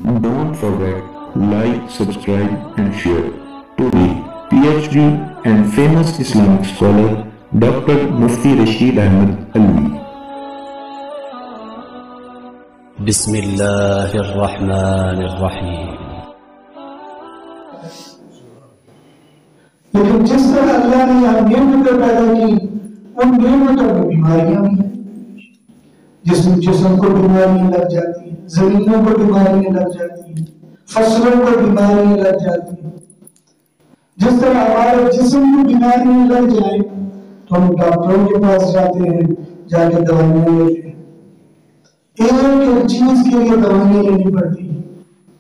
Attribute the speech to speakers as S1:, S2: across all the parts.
S1: Don't forget, like, subscribe and share. Today, PhD and famous Islamic scholar Dr. Mufti Rashid Ahmed Alvi.
S2: بسم الله الرحمن الرحیم.
S3: لیکن جس طرح اللہ نے یہاں نعمتیں پیدا کی، ان نعمتوں میں بیماریاں بھی ہیں. جسم کو بیماریاں لگ جاتی ہیں، زمینوں کو بیماریاں لگ جاتی ہیں، فصلوں کو بیماریاں لگ جاتی ہیں. جس طرح ہمارے جسم کو بیماریاں لگ جائیں تو ہم ڈاکٹروں کے پاس جاتے ہیں، جا کے دوائیاں لیتے ہیں. ایک چیز کے لیے دوائیاں لینی پڑتی ہیں،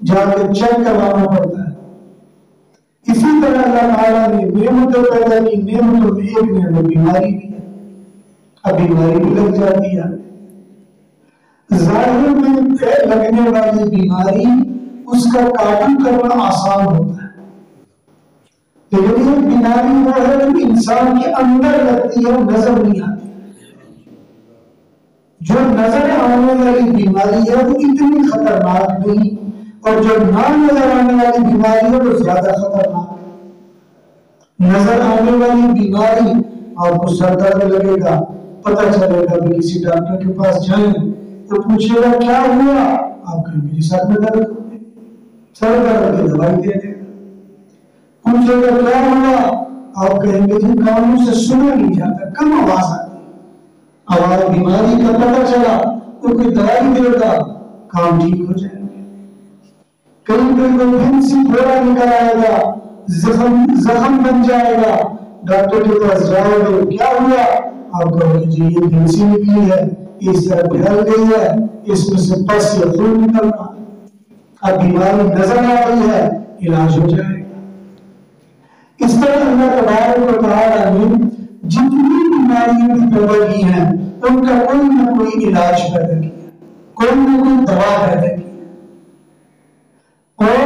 S3: جا کے چیک کروانا پڑتا ہے. اسی طرح اللہ تعالیٰ نے نعمتیں پیدا کی، نعمتوں میں ایک نعمت بیماری بھی ہے. اب بیماری بھی لگ جاتی ہے. ظاہر میں لگنے والی بیماری اس کا قابو کرنا آسان ہوتا ہے، لیکن یہ بیماری وہ ہے جو انسان کے اندر لگتی ہے، نظر نہیں آتی. جو نظر آنے والی بیماری ہے وہ اتنی خطرناک نہیں، اور جو نہ نظر آنے والی بیماری ہے وہ زیادہ خطرناک ہے. نظر آنے والی بیماری آپ کو سر درد لگے گا، پتہ چلے گا کہ کسی ڈاکٹر کے پاس جائیں، تو پوچھے گا کیا ہوا، آپ کہیں گے سر میں درد، سر درد کی دوائی دے دے گا. پوچھے گا کیا ہوا، آپ کہیں گے جن کانوں سے سنا نہیں جاتا، کم آواز آتی ہے، آواز بیماری کا پتہ چلا تو کوئی دوائی دے گا، کام ٹھیک ہو جائے گا. کہیں کوئی پھنسی پھوڑا نکل آئے گا، زخم بن جائے گا، ڈاکٹر کے پاس جاؤ گے کیا ہوا، آپ کہو گے جی یہ پھنسی نکلی ہے، اس طرح پھیل گئی ہے، اس میں سے پس یا خون نکل رہا ہے. اب بیماری نظر آ رہی ہے، علاج ہو جائے گا. اس طرح اللہ تبارک و تعالیٰ نے جتنی بیماریاں بھی پیدا کی ہیں ان کا کوئی نہ کوئی علاج پیدا کیا، کوئی نہ کوئی دوا پیدا کی، اور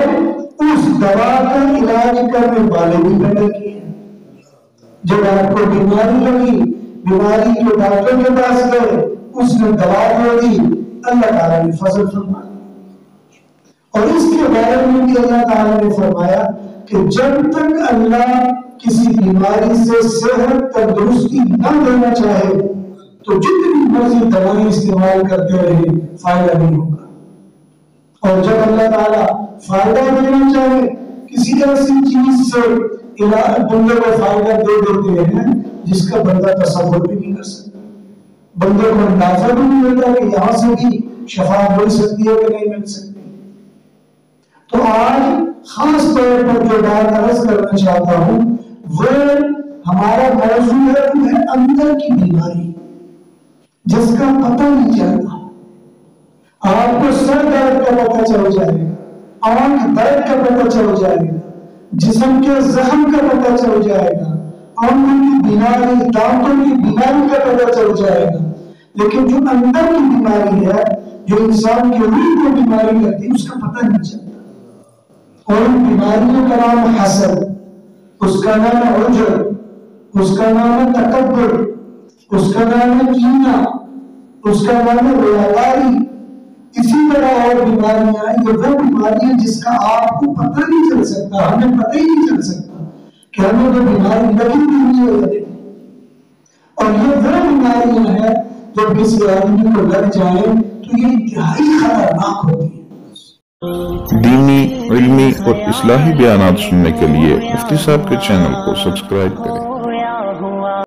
S3: اس دوا کا علاج کرنے والے بھی پیدا کیے. جب آپ کو بیماری لگی، بیماری کے ڈاکٹر کے پاس گئے، اس نے دوا دے دی، اللہ تعالیٰ نے فضل فرمایا. اور اس کے بارے میں بھی اللہ تعالیٰ نے فرمایا کہ جب تک اللہ کسی بیماری سے صحت تندرستی نہ دینا چاہے تو جتنی مرضی دوائیں استعمال کرتے رہے فائدہ نہیں ہوگا. اور جب اللہ تعالیٰ فائدہ دینا چاہے کسی ایسی چیز سے بندے کو فائدہ دے دیتے ہیں جس کا بندہ تصور بھی نہیں کر سکتا. بندے کو اندازہ بھی نہیں ہوتا کہ یہاں سے بھی شفا مل سکتی ہے کہ نہیں مل سکتی. تو آج خاص طور پر جو بات عرض کرنا چاہتا ہوں وہ ہمارا موضوع ہے اندر کی بیماری جس کا پتہ نہیں چلتا. آپ کو سر درد کا پتہ چل جائے گا، آنکھ درد کا پتہ چل جائے گا، جسم کے زخم کا پتہ چل جائے گا، آنکھوں کی بیماری، دانتوں کی بیماری کا پتہ چل جائے گا. لیکن جو اندر کی بیماری ہے، جو انسان کی روح کو بیماری کرتی ہے، اس کا پتہ نہیں چلتا. اور ان بیماریوں کا نام حسد، اس کا نام عجب، اس کا نام تکبر، اس کا نام کینہ، اس کا نام ریاکاری. اسی طرح اور بیماریاں ہیں. یہ وہ بیماریاں جس کا آپ کو پتہ نہیں چل سکتا، ہمیں پتہ ہی نہیں چل سکتا کہ ہمیں وہ بیماری لگی نہیں ہے. اور یہ وہ بیماریاں ہیں جو کسی آدمی کو لگ جائیں تو یہ انتہائی خطرناک ہوتی ہے.
S1: دینی، علمی اور اصلاحی بیانات سننے کے لیے مفتی صاحب کے چینل کو سبسکرائب کریں.